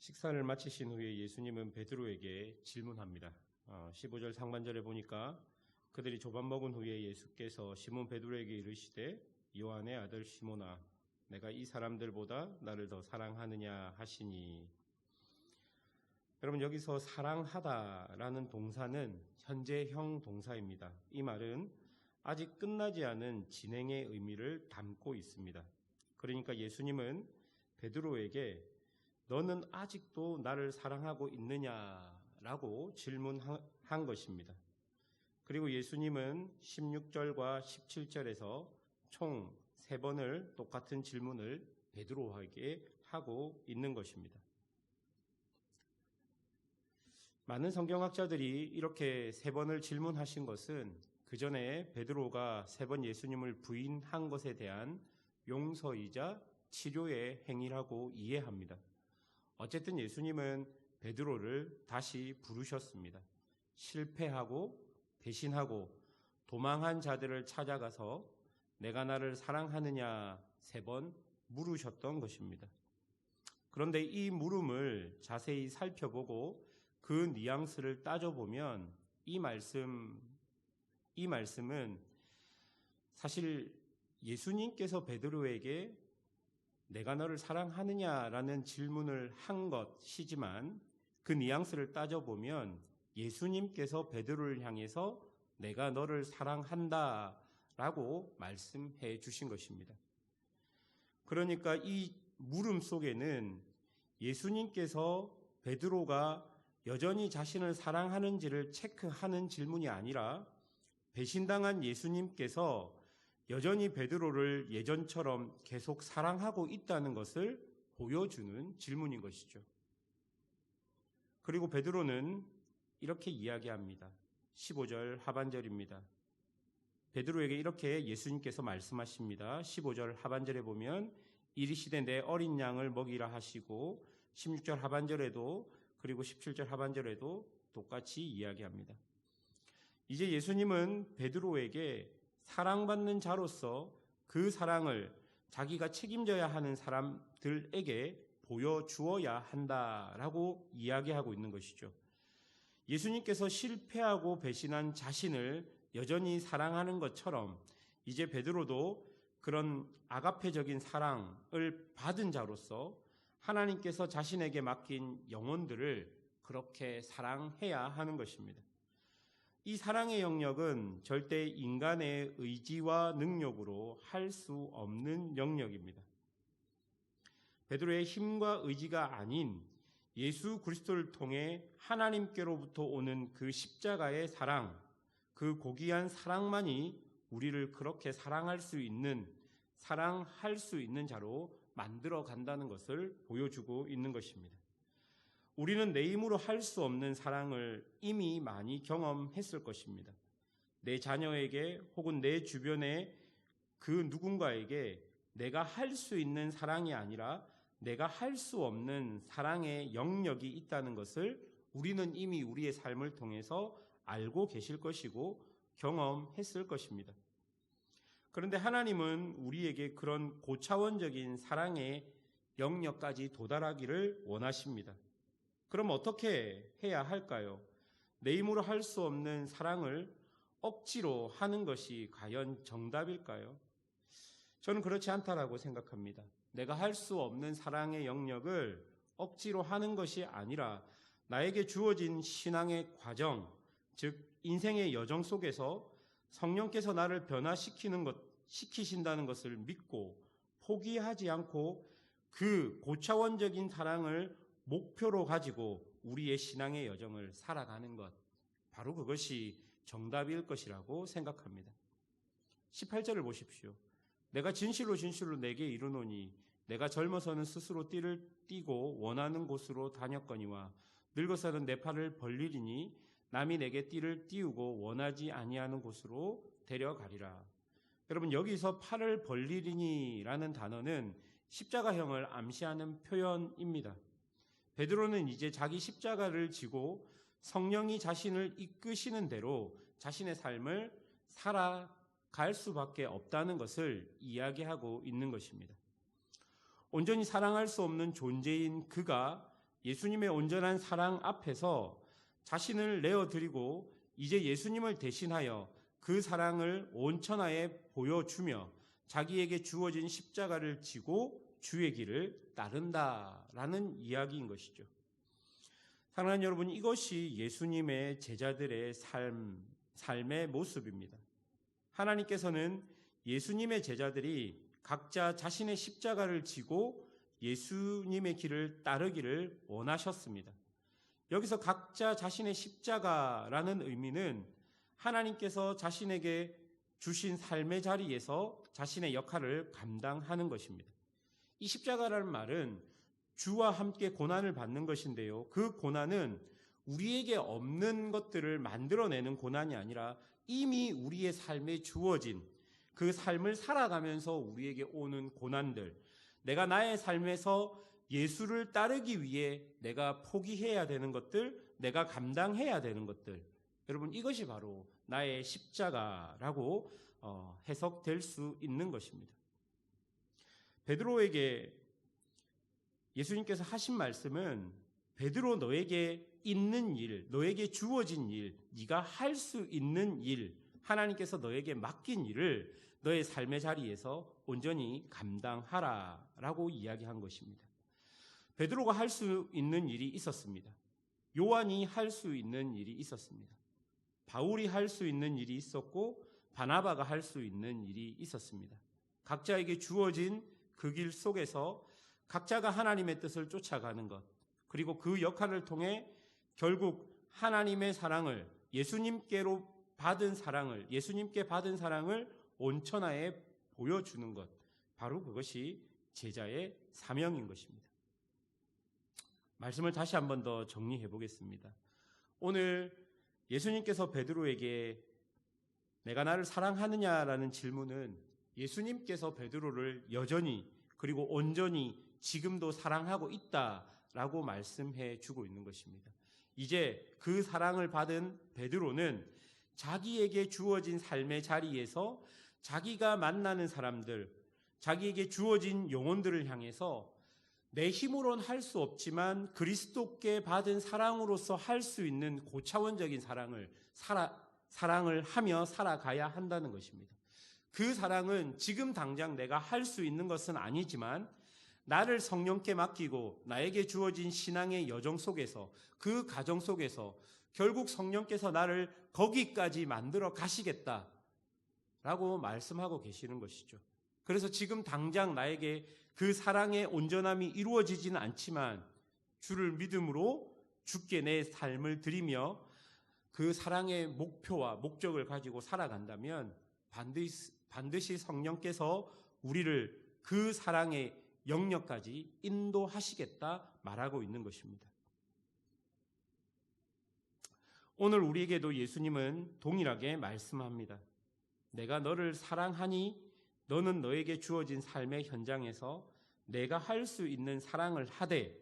식사를 마치신 후에 예수님은 베드로에게 질문합니다. 15절 상반절에 보니까 그들이 조밥 먹은 후에 예수께서 시몬 베드로에게 이르시되 요한의 아들 시몬아 내가 이 사람들보다 나를 더 사랑하느냐 하시니, 여러분 여기서 사랑하다라는 동사는 현재형 동사입니다. 이 말은 아직 끝나지 않은 진행의 의미를 담고 있습니다. 그러니까 예수님은 베드로에게 너는 아직도 나를 사랑하고 있느냐라고 질문한 것입니다. 그리고 예수님은 16절과 17절에서 총 3번을 똑같은 질문을 베드로에게 하고 있는 것입니다. 많은 성경학자들이 이렇게 3번을 질문하신 것은 그 전에 베드로가 3번 예수님을 부인한 것에 대한 용서이자 치료의 행위라고 이해합니다. 어쨌든 예수님은 베드로를 다시 부르셨습니다. 실패하고 배신하고 도망한 자들을 찾아가서 내가 나를 사랑하느냐 3번 물으셨던 것입니다. 그런데 이 물음을 자세히 살펴보고 그 뉘앙스를 따져보면 이 말씀은 사실 예수님께서 베드로에게 내가 너를 사랑하느냐라는 질문을 한 것이지만 그 뉘앙스를 따져보면 예수님께서 베드로를 향해서 내가 너를 사랑한다라고 말씀해 주신 것입니다. 그러니까 이 물음 속에는 예수님께서 베드로가 여전히 자신을 사랑하는지를 체크하는 질문이 아니라 배신당한 예수님께서 여전히 베드로를 예전처럼 계속 사랑하고 있다는 것을 보여주는 질문인 것이죠. 그리고 베드로는 이렇게 이야기합니다. 15절 하반절입니다. 베드로에게 이렇게 예수님께서 말씀하십니다. 15절 하반절에 보면 이르시되 내 어린 양을 먹이라 하시고 16절 하반절에도 그리고 17절 하반절에도 똑같이 이야기합니다. 이제 예수님은 베드로에게 사랑받는 자로서 그 사랑을 자기가 책임져야 하는 사람들에게 보여주어야 한다라고 이야기하고 있는 것이죠. 예수님께서 실패하고 배신한 자신을 여전히 사랑하는 것처럼 이제 베드로도 그런 아가페적인 사랑을 받은 자로서 하나님께서 자신에게 맡긴 영혼들을 그렇게 사랑해야 하는 것입니다. 이 사랑의 영역은 절대 인간의 의지와 능력으로 할 수 없는 영역입니다. 베드로의 힘과 의지가 아닌 예수 그리스도를 통해 하나님께로부터 오는 그 십자가의 사랑, 그 고귀한 사랑만이 우리를 그렇게 사랑할 수 있는 자로 만들어 간다는 것을 보여주고 있는 것입니다. 우리는 내 힘으로 할 수 없는 사랑을 이미 많이 경험했을 것입니다. 내 자녀에게 혹은 내 주변의 그 누군가에게 내가 할 수 있는 사랑이 아니라 내가 할 수 없는 사랑의 영역이 있다는 것을 우리는 이미 우리의 삶을 통해서 알고 계실 것이고 경험했을 것입니다. 그런데 하나님은 우리에게 그런 고차원적인 사랑의 영역까지 도달하기를 원하십니다. 그럼 어떻게 해야 할까요? 내 힘으로 할 수 없는 사랑을 억지로 하는 것이 과연 정답일까요? 저는 그렇지 않다라고 생각합니다. 내가 할 수 없는 사랑의 영역을 억지로 하는 것이 아니라 나에게 주어진 신앙의 과정, 즉 인생의 여정 속에서 성령께서 나를 변화시키신다는 것을 믿고 포기하지 않고 그 고차원적인 사랑을 목표로 가지고 우리의 신앙의 여정을 살아가는 것, 바로 그것이 정답일 것이라고 생각합니다. 18절을 보십시오. 내가 진실로 내게 이르노니 내가 젊어서는 스스로 띠를 띠고 원하는 곳으로 다녔거니와 늙어서는 내 팔을 벌리리니 남이 내게 띠를 띄우고 원하지 아니하는 곳으로 데려가리라. 여러분 여기서 팔을 벌리리니라는 단어는 십자가형을 암시하는 표현입니다. 베드로는 이제 자기 십자가를 지고 성령이 자신을 이끄시는 대로 자신의 삶을 살아갈 수밖에 없다는 것을 이야기하고 있는 것입니다. 온전히 사랑할 수 없는 존재인 그가 예수님의 온전한 사랑 앞에서 자신을 내어드리고 이제 예수님을 대신하여 그 사랑을 온 천하에 보여주며 자기에게 주어진 십자가를 지고 주의 길을 따른다라는 이야기인 것이죠. 사랑하는 여러분, 이것이 예수님의 제자들의 삶의 모습입니다. 하나님께서는 예수님의 제자들이 각자 자신의 십자가를 지고 예수님의 길을 따르기를 원하셨습니다. 여기서 각자 자신의 십자가라는 의미는 하나님께서 자신에게 주신 삶의 자리에서 자신의 역할을 감당하는 것입니다. 이 십자가라는 말은 주와 함께 고난을 받는 것인데요. 그 고난은 우리에게 없는 것들을 만들어내는 고난이 아니라 이미 우리의 삶에 주어진 그 삶을 살아가면서 우리에게 오는 고난들, 내가 나의 삶에서 예수를 따르기 위해 내가 포기해야 되는 것들, 내가 감당해야 되는 것들, 여러분 이것이 바로 나의 십자가라고 해석될 수 있는 것입니다. 베드로에게 예수님께서 하신 말씀은 베드로 너에게 있는 일, 너에게 주어진 일, 네가 할 수 있는 일, 하나님께서 너에게 맡긴 일을 너의 삶의 자리에서 온전히 감당하라라고 이야기한 것입니다. 베드로가 할 수 있는 일이 있었습니다. 요한이 할 수 있는 일이 있었습니다. 바울이 할 수 있는 일이 있었고 바나바가 할 수 있는 일이 있었습니다. 각자에게 주어진 그 길 속에서 각자가 하나님의 뜻을 쫓아가는 것, 그리고 그 역할을 통해 결국 하나님의 사랑을, 예수님께 받은 사랑을 온 천하에 보여주는 것, 바로 그것이 제자의 사명인 것입니다. 말씀을 다시 한 번 더 정리해 보겠습니다. 오늘 예수님께서 베드로에게 내가 나를 사랑하느냐라는 질문은 예수님께서 베드로를 여전히 그리고 온전히 지금도 사랑하고 있다라고 말씀해 주고 있는 것입니다. 이제 그 사랑을 받은 베드로는 자기에게 주어진 삶의 자리에서 자기가 만나는 사람들, 자기에게 주어진 영혼들을 향해서 내 힘으로는 할 수 없지만 그리스도께 받은 사랑으로서 할 수 있는 고차원적인 사랑을 하며 살아가야 한다는 것입니다. 그 사랑은 지금 당장 내가 할 수 있는 것은 아니지만 나를 성령께 맡기고 나에게 주어진 신앙의 여정 속에서, 그 가정 속에서 결국 성령께서 나를 거기까지 만들어 가시겠다라고 말씀하고 계시는 것이죠. 그래서 지금 당장 나에게 그 사랑의 온전함이 이루어지지는 않지만 주를 믿음으로 주께 내 삶을 드리며 그 사랑의 목표와 목적을 가지고 살아간다면 반드시 성령께서 우리를 그 사랑의 영역까지 인도하시겠다 말하고 있는 것입니다. 오늘 우리에게도 예수님은 동일하게 말씀합니다. 내가 너를 사랑하니 너는 너에게 주어진 삶의 현장에서 내가 할 수 있는 사랑을 하되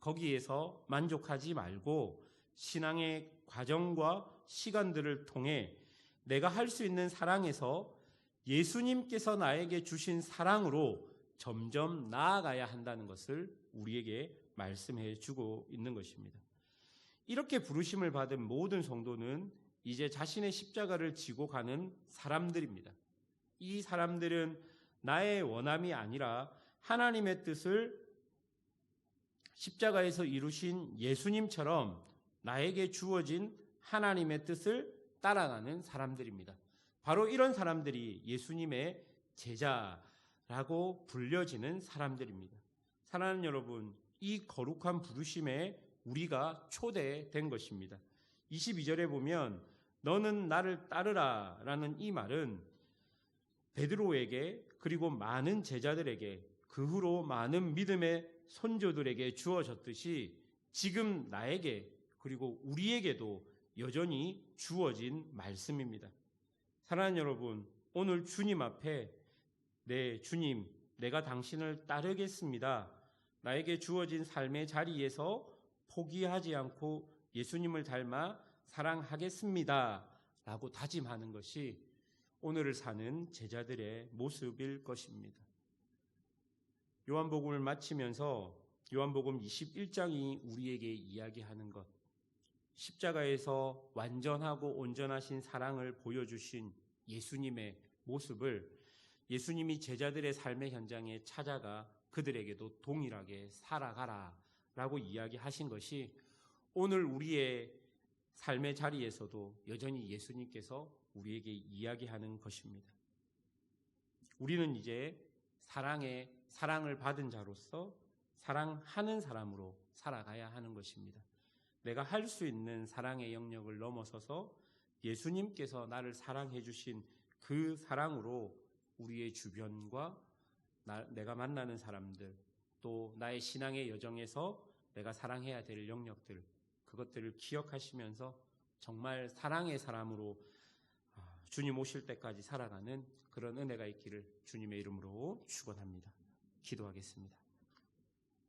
거기에서 만족하지 말고 신앙의 과정과 시간들을 통해 내가 할 수 있는 사랑에서 예수님께서 나에게 주신 사랑으로 점점 나아가야 한다는 것을 우리에게 말씀해 주고 있는 것입니다. 이렇게 부르심을 받은 모든 성도는 이제 자신의 십자가를 지고 가는 사람들입니다. 이 사람들은 나의 원함이 아니라 하나님의 뜻을 십자가에서 이루신 예수님처럼 나에게 주어진 하나님의 뜻을 따라가는 사람들입니다. 바로 이런 사람들이 예수님의 제자라고 불려지는 사람들입니다. 사랑하는 여러분, 이 거룩한 부르심에 우리가 초대된 것입니다. 22절에 보면 너는 나를 따르라 라는 이 말은 베드로에게 그리고 많은 제자들에게 그 후로 많은 믿음의 선조들에게 주어졌듯이 지금 나에게 그리고 우리에게도 여전히 주어진 말씀입니다. 사랑하는 여러분, 오늘 주님 앞에 네 주님, 내가 당신을 따르겠습니다. 나에게 주어진 삶의 자리에서 포기하지 않고 예수님을 닮아 사랑하겠습니다 라고 다짐하는 것이 오늘을 사는 제자들의 모습일 것입니다. 요한복음을 마치면서 요한복음 21장이 우리에게 이야기하는 것, 십자가에서 완전하고 온전하신 사랑을 보여주신 예수님의 모습을 예수님이 제자들의 삶의 현장에 찾아가 그들에게도 동일하게 살아가라 라고 이야기하신 것이 오늘 우리의 삶의 자리에서도 여전히 예수님께서 우리에게 이야기하는 것입니다. 우리는 이제 사랑을 받은 자로서 사랑하는 사람으로 살아가야 하는 것입니다. 내가 할 수 있는 사랑의 영역을 넘어서서 예수님께서 나를 사랑해 주신 그 사랑으로 우리의 주변과 내가 만나는 사람들, 또 나의 신앙의 여정에서 내가 사랑해야 될 영역들, 그것들을 기억하시면서 정말 사랑의 사람으로 주님 오실 때까지 살아가는 그런 은혜가 있기를 주님의 이름으로 축원합니다. 기도하겠습니다.